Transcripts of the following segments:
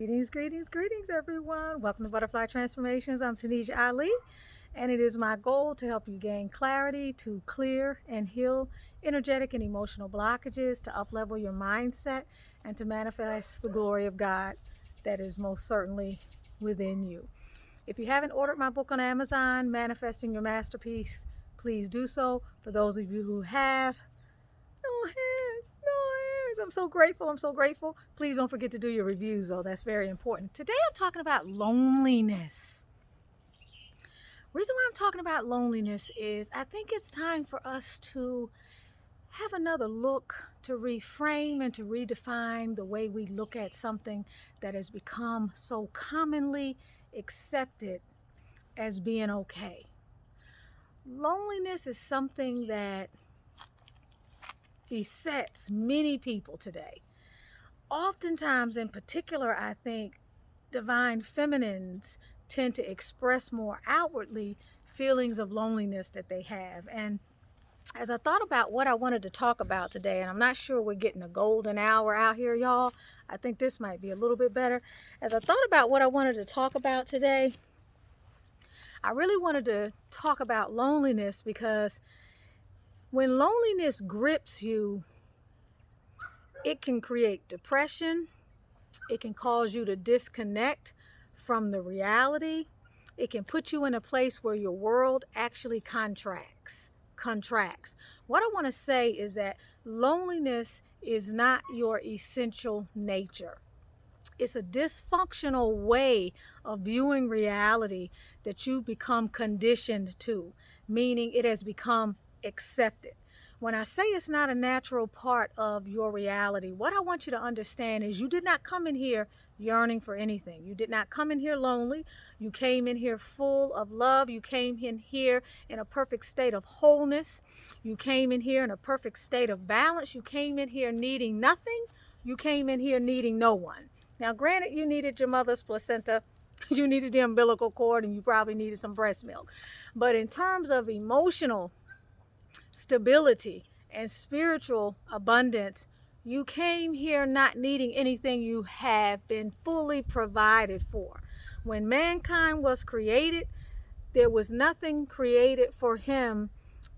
Greetings, everyone. Welcome to Butterfly Transformations. I'm Tanisha Ali, and it is my goal to help you gain clarity, to clear and heal energetic and emotional blockages, to uplevel your mindset, and to manifest the glory of God that is most certainly within you. If you haven't ordered my book on Amazon, Manifesting Your Masterpiece, please do so. For those of you who have, no hands, no hands. I'm so grateful. I'm so grateful. Please don't forget to do your reviews, though. That's very important. Today I'm talking about loneliness. Reason why I'm talking about loneliness is I think it's time for us to have another look, to reframe and to redefine the way we look at something that has become so commonly accepted as being okay. Loneliness is something that besets many people today. Oftentimes, in particular, I think divine feminines tend to express more outwardly feelings of loneliness that they have. And as I thought about what I wanted to talk about today, and I'm not sure we're getting a golden hour out here, y'all. I think this might be a little bit better. As I thought about what I wanted to talk about today, I really wanted to talk about loneliness because when loneliness grips you, it can create depression. It can cause you to disconnect from the reality. It can put you in a place where your world actually contracts. What I want to say is that loneliness is not your essential nature. It's a dysfunctional way of viewing reality that you've become conditioned to, meaning it has become accepted. When I say it's not a natural part of your reality, what I want you to understand is you did not come in here yearning for anything. You did not come in here lonely. You came in here full of love. You came in here in a perfect state of wholeness. You came in here in a perfect state of balance. You came in here needing nothing. You came in here needing no one. Now, granted, you needed your mother's placenta, you needed the umbilical cord, and you probably needed some breast milk. But in terms of emotional stability and spiritual abundance, you came here not needing anything. You have been fully provided for. When mankind was created, there was nothing created for him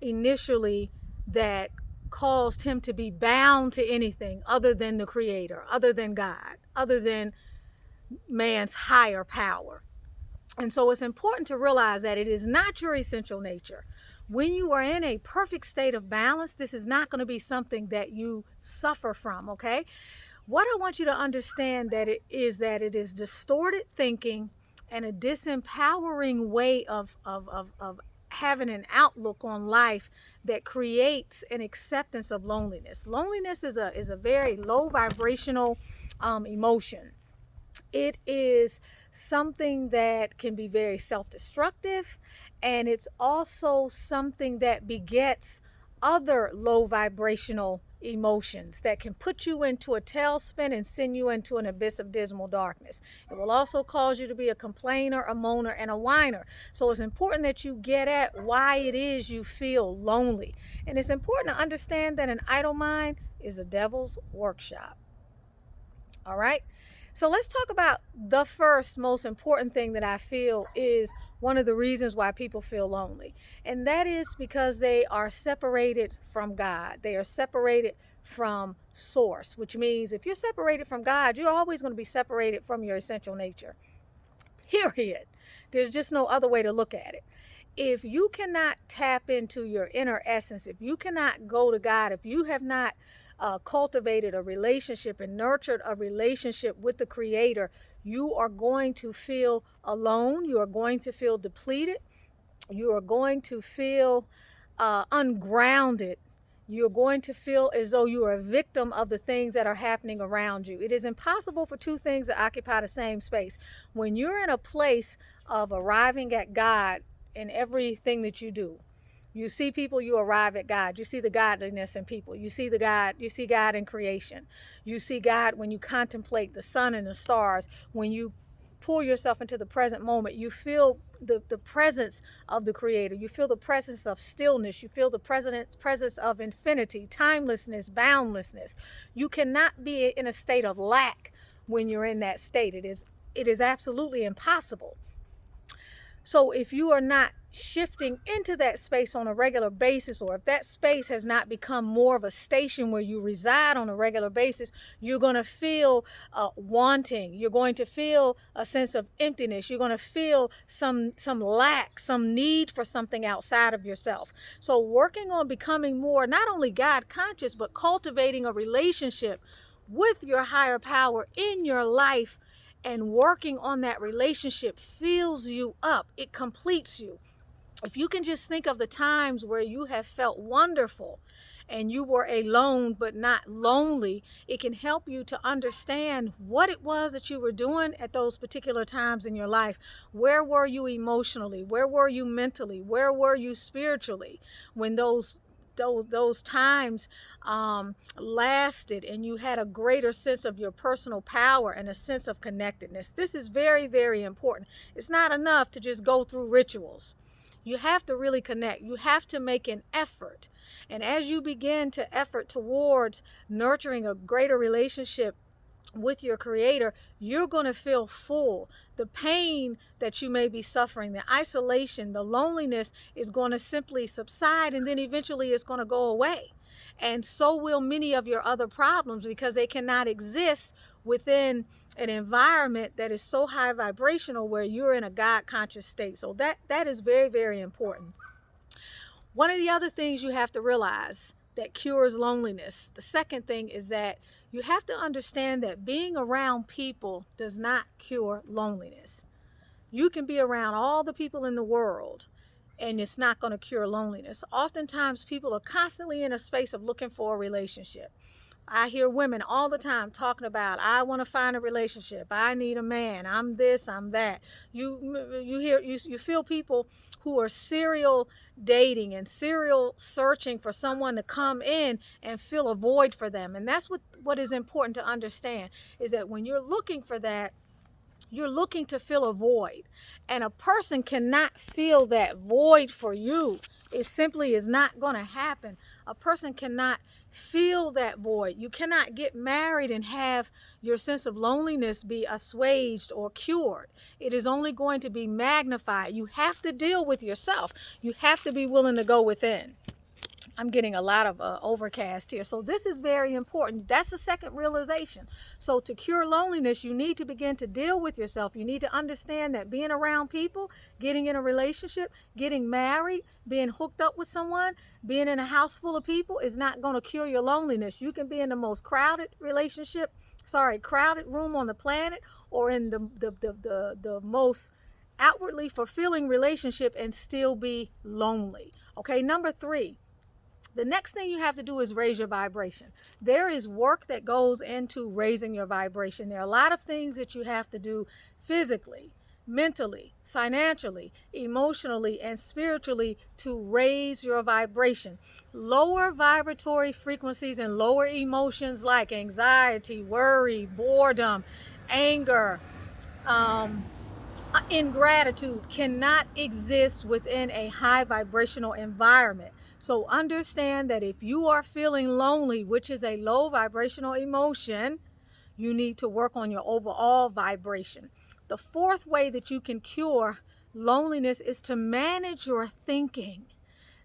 initially that caused him to be bound to anything other than the Creator, other than God, other than man's higher power. And so it's important to realize that it is not your essential nature. When you are in a perfect state of balance, this is not going to be something that you suffer from, okay? What I want you to understand that it is distorted thinking and a disempowering way of having an outlook on life that creates an acceptance of loneliness. Loneliness is a very low vibrational emotion. It is something that can be very self-destructive, and it's also something that begets other low vibrational emotions that can put you into a tailspin and send you into an abyss of dismal darkness. It will also cause you to be a complainer, a moaner, and a whiner. So it's important that you get at why it is you feel lonely. And it's important to understand that an idle mind is a devil's workshop. All right? So let's talk about the first most important thing that I feel is one of the reasons why people feel lonely. And that is because they are separated from God. They are separated from source, which means if you're separated from God, you're always going to be separated from your essential nature. Period. There's just no other way to look at it. If you cannot tap into your inner essence, if you cannot go to God, if you have not cultivated a relationship and nurtured a relationship with the Creator, you are going to feel alone. You are going to feel depleted. You are going to feel ungrounded. You're going to feel as though you are a victim of the things that are happening around you. It is impossible for two things to occupy the same space. When you're in a place of arriving at God in everything that you do, you see people, you arrive at God. You see the godliness in people. You see God in creation. You see God when you contemplate the sun and the stars. When you pull yourself into the present moment, you feel the presence of the Creator. You feel the presence of stillness. You feel the presence of infinity, timelessness, boundlessness. You cannot be in a state of lack when you're in that state. It is absolutely impossible. So if you are not shifting into that space on a regular basis, or if that space has not become more of a station where you reside on a regular basis, you're going to feel wanting. You're going to feel a sense of emptiness. You're going to feel some lack, some need for something outside of yourself. So working on becoming more not only God conscious, but cultivating a relationship with your higher power in your life, and working on that relationship fills you up. It completes you. If you can just think of the times where you have felt wonderful and you were alone but not lonely, it can help you to understand what it was that you were doing at those particular times in your life. Where were you emotionally? Where were you mentally? Where were you spiritually when those times lasted, and you had a greater sense of your personal power and a sense of connectedness? This is very, very important. It's not enough to just go through rituals. You have to really connect. You have to make an effort. And as you begin to effort towards nurturing a greater relationship with your creator, you're going to feel full. The pain that you may be suffering, the isolation, the loneliness is going to simply subside, and then eventually it's going to go away. And so will many of your other problems, because they cannot exist within an environment that is so high vibrational where you're in a God conscious state. So that is very, very important. One of the other things you have to realize that cures loneliness, the second thing, is that you have to understand that being around people does not cure loneliness. You can be around all the people in the world and it's not going to cure loneliness. Oftentimes people are constantly in a space of looking for a relationship. I hear women all the time talking about, I want to find a relationship. I need a man. I'm this, I'm that. You feel people who are serial dating and serial searching for someone to come in and fill a void for them. And that's what is important to understand, is that when you're looking for that, you're looking to fill a void, and a person cannot fill that void for you. It simply is not going to happen. A person cannot fill that void. You cannot get married and have your sense of loneliness be assuaged or cured. It is only going to be magnified. You have to deal with yourself. You have to be willing to go within. I'm getting a lot of overcast here. So this is very important. That's the second realization. So to cure loneliness, you need to begin to deal with yourself. You need to understand that being around people, getting in a relationship, getting married, being hooked up with someone, being in a house full of people is not going to cure your loneliness. You can be in the most crowded crowded room on the planet, or in the most outwardly fulfilling relationship, and still be lonely. Okay, number 3. The next thing you have to do is raise your vibration. There is work that goes into raising your vibration. There are a lot of things that you have to do physically, mentally, financially, emotionally, and spiritually to raise your vibration. Lower vibratory frequencies and lower emotions like anxiety, worry, boredom, anger, ingratitude cannot exist within a high vibrational environment. So understand that if you are feeling lonely, which is a low vibrational emotion, you need to work on your overall vibration. The fourth way that you can cure loneliness is to manage your thinking.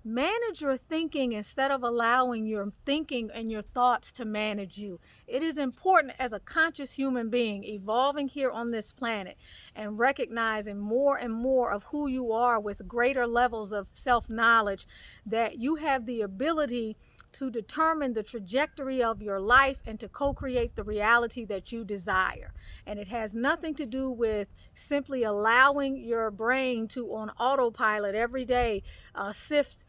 Manage your thinking instead of allowing your thinking and your thoughts to manage you. It is important as a conscious human being evolving here on this planet and recognizing more and more of who you are with greater levels of self-knowledge, that you have the ability to determine the trajectory of your life and to co-create the reality that you desire. And it has nothing to do with simply allowing your brain to, on autopilot every day, sift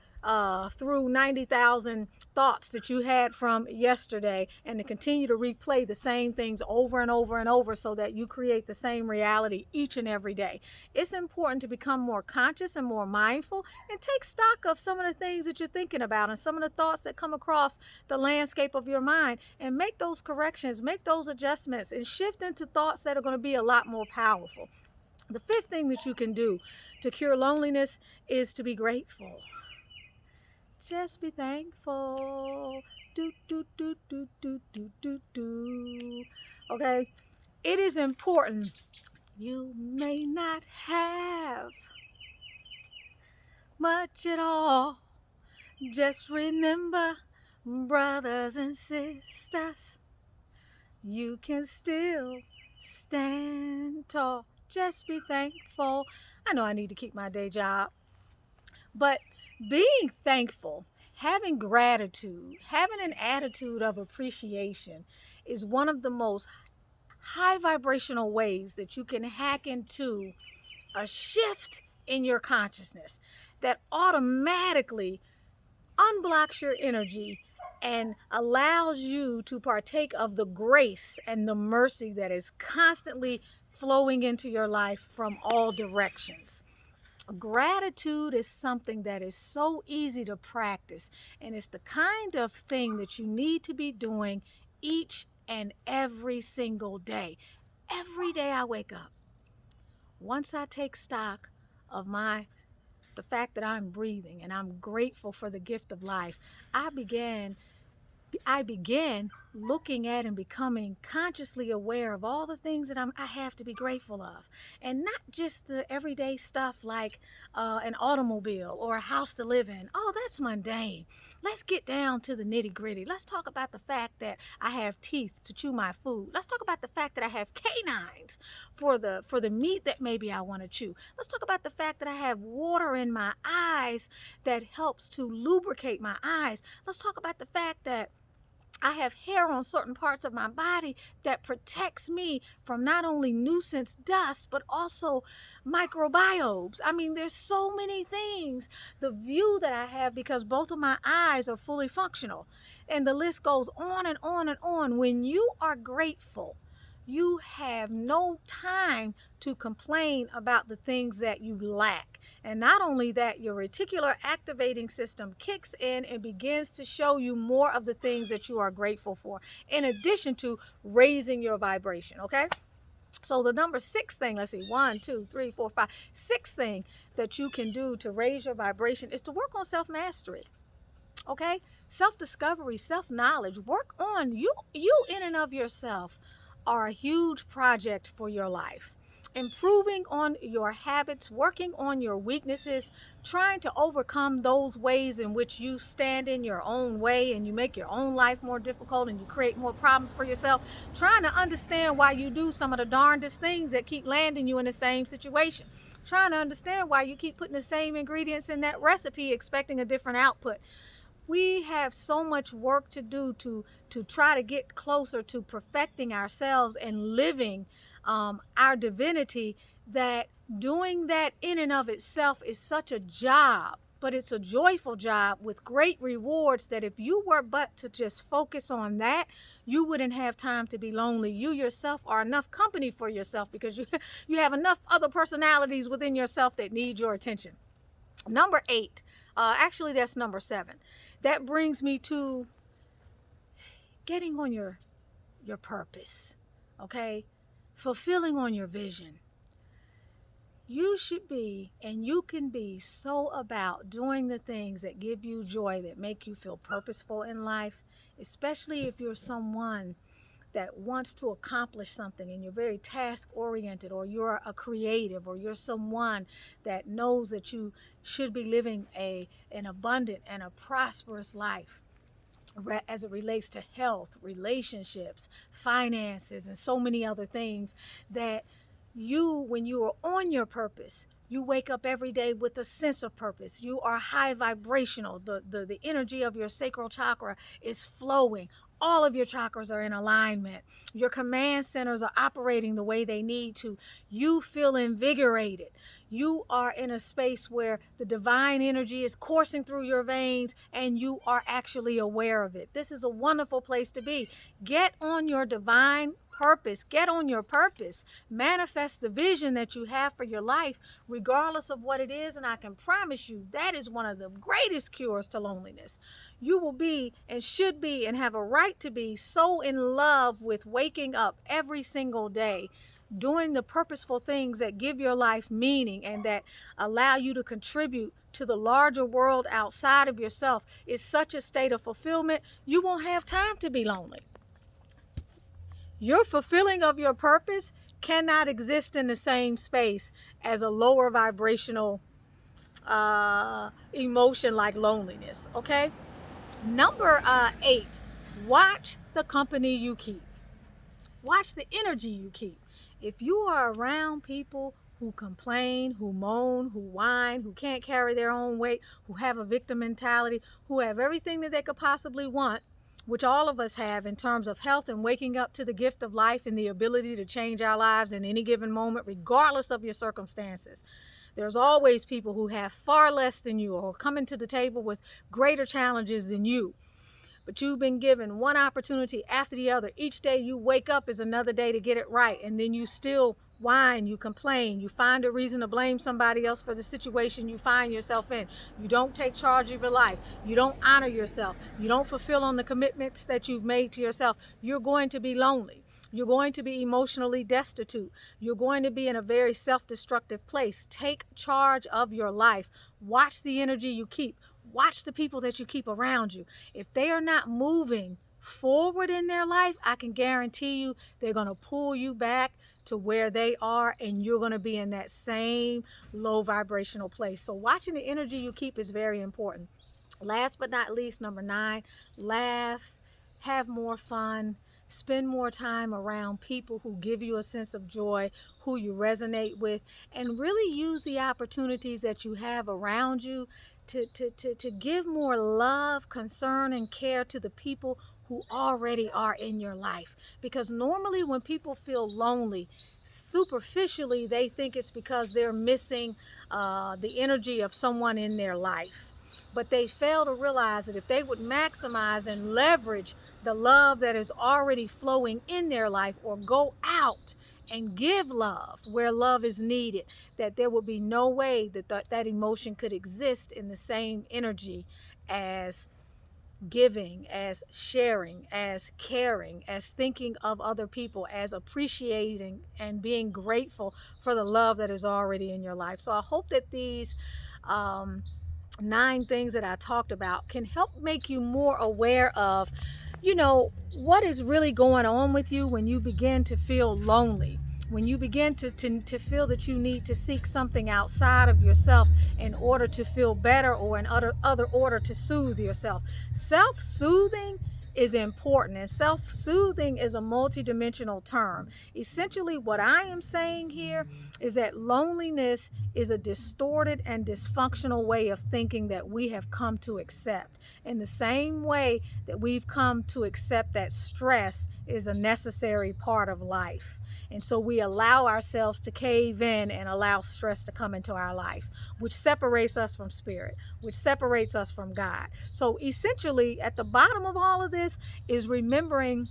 through 90,000 thoughts that you had from yesterday, and to continue to replay the same things over and over and over so that you create the same reality each and every day. It's important to become more conscious and more mindful and take stock of some of the things that you're thinking about and some of the thoughts that come across the landscape of your mind, and make those corrections, make those adjustments, and shift into thoughts that are going to be a lot more powerful. The fifth thing that you can do to cure loneliness is to be grateful. Just be thankful. Do, do, do, do, do, do, do, do. Okay? it is important. You may not have much at all. Just remember, brothers and sisters, you can still stand tall. Just be thankful. I know I need to keep my day job, but being thankful, having gratitude, having an attitude of appreciation is one of the most high vibrational ways that you can hack into a shift in your consciousness that automatically unblocks your energy and allows you to partake of the grace and the mercy that is constantly flowing into your life from all directions. Gratitude is something that is so easy to practice, and it's the kind of thing that you need to be doing each and every single day. Every day I wake up, once I take stock of the fact that I'm breathing and I'm grateful for the gift of life, I began looking at and becoming consciously aware of all the things that I have to be grateful of. And not just the everyday stuff like an automobile or a house to live in. Oh, that's mundane. Let's get down to the nitty gritty. Let's talk about the fact that I have teeth to chew my food. Let's talk about the fact that I have canines for the meat that maybe I want to chew. Let's talk about the fact that I have water in my eyes that helps to lubricate my eyes. Let's talk about the fact that I have hair on certain parts of my body that protects me from not only nuisance dust, but also microbiomes. I mean, there's so many things. The view that I have because both of my eyes are fully functional. And the list goes on and on and on. When you are grateful, you have no time to complain about the things that you lack. And not only that, your reticular activating system kicks in and begins to show you more of the things that you are grateful for, in addition to raising your vibration, okay? So the number 6 thing, let's see, 1, 2, 3, 4, 5, 6 thing that you can do to raise your vibration is to work on self-mastery, okay? Self-discovery, self-knowledge. Work on you in and of yourself are a huge project for your life. Improving on your habits, working on your weaknesses, trying to overcome those ways in which you stand in your own way and you make your own life more difficult and you create more problems for yourself, trying to understand why you do some of the darndest things that keep landing you in the same situation, trying to understand why you keep putting the same ingredients in that recipe expecting a different output. We have so much work to do to try to get closer to perfecting ourselves and living our divinity, that doing that in and of itself is such a job, but it's a joyful job with great rewards that if you were but to just focus on that, you wouldn't have time to be lonely. You yourself are enough company for yourself because you have enough other personalities within yourself that need your attention. Number 8, actually that's number 7. That brings me to getting on your purpose, okay? Fulfilling on your vision. You should be, and you can be, so about doing the things that give you joy, that make you feel purposeful in life, especially if you're someone that wants to accomplish something and you're very task oriented, or you're a creative, or you're someone that knows that you should be living an abundant and a prosperous life as it relates to health, relationships, finances, and so many other things, that when you are on your purpose, you wake up every day with a sense of purpose. You are high vibrational. The energy of your sacral chakra is flowing. All of your chakras are in alignment. Your command centers are operating the way they need to. You feel invigorated. You are in a space where the divine energy is coursing through your veins and you are actually aware of it. This is a wonderful place to be. Get on your divine purpose. Get on your purpose. Manifest the vision that you have for your life, regardless of what it is. And I can promise you that is one of the greatest cures to loneliness. You will be, and should be, and have a right to be so in love with waking up every single day, doing the purposeful things that give your life meaning and that allow you to contribute to the larger world outside of yourself, is such a state of fulfillment, you won't have time to be lonely. Your fulfilling of your purpose cannot exist in the same space as a lower vibrational emotion like loneliness. Okay. Number 8, watch the company you keep. Watch the energy you keep. If you are around people who complain, who moan, who whine, who can't carry their own weight, who have a victim mentality, who have everything that they could possibly want, which all of us have in terms of health and waking up to the gift of life and the ability to change our lives in any given moment, regardless of your circumstances. There's always people who have far less than you or coming to the table with greater challenges than you. But you've been given one opportunity after the other. Each day you wake up is another day to get it right. And then you still whine, you complain, you find a reason to blame somebody else for the situation you find yourself in. You don't take charge of your life. You don't honor yourself. You don't fulfill on the commitments that you've made to yourself. You're going to be lonely. You're going to be emotionally destitute. You're going to be in a very self-destructive place. Take charge of your life. Watch the energy you keep. Watch the people that you keep around you. If they are not moving forward in their life, I can guarantee you they're going to pull you back to where they are, and you're going to be in that same low vibrational place. So watching the energy you keep is very important. Last but not least, number 9, laugh, have more fun, spend more time around people who give you a sense of joy, who you resonate with, and really use the opportunities that you have around you to give more love, concern, and care to the people who already are in your life. Because normally when people feel lonely, superficially they think it's because they're missing the energy of someone in their life. But they fail to realize that if they would maximize and leverage the love that is already flowing in their life, or go out and give love where love is needed, that there would be no way that that emotion could exist in the same energy as giving, as sharing, as caring, as thinking of other people, as appreciating and being grateful for the love that is already in your life. So I hope that these 9 things that I talked about can help make you more aware of, what is really going on with you when you begin to feel lonely, when you begin to feel that you need to seek something outside of yourself in order to feel better, or in other order to soothe yourself. Self-soothing is important, and self-soothing is a multidimensional term. Essentially, what I am saying here is that loneliness is a distorted and dysfunctional way of thinking that we have come to accept, in the same way that we've come to accept that stress is a necessary part of life. And so we allow ourselves to cave in and allow stress to come into our life, which separates us from spirit, which separates us from God. So essentially, at the bottom of all of this is remembering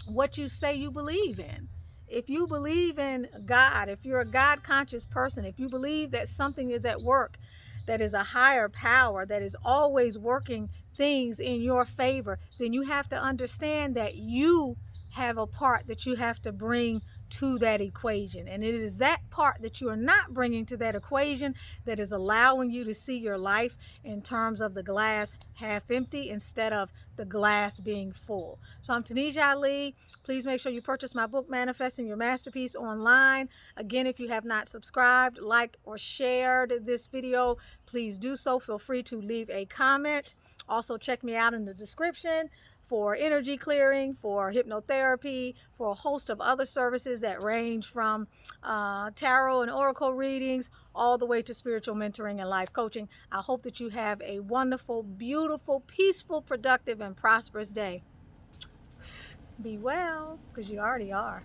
what you say you believe in. If you believe in God, if you're a God conscious person, if you believe that something is at work, that is a higher power, that is always working things in your favor, then you have to understand that you have a part that you have to bring to that equation. And it is that part that you are not bringing to that equation that is allowing you to see your life in terms of the glass half empty instead of the glass being full. So I'm Tanisha Ali. Please make sure you purchase my book, Manifesting Your Masterpiece, online. Again, if you have not subscribed, liked, or shared this video, please do so. Feel free to leave a comment. Also, check me out in the description for energy clearing, for hypnotherapy, for a host of other services that range from tarot and oracle readings all the way to spiritual mentoring and life coaching. I hope that you have a wonderful, beautiful, peaceful, productive, and prosperous day. Be well, because you already are.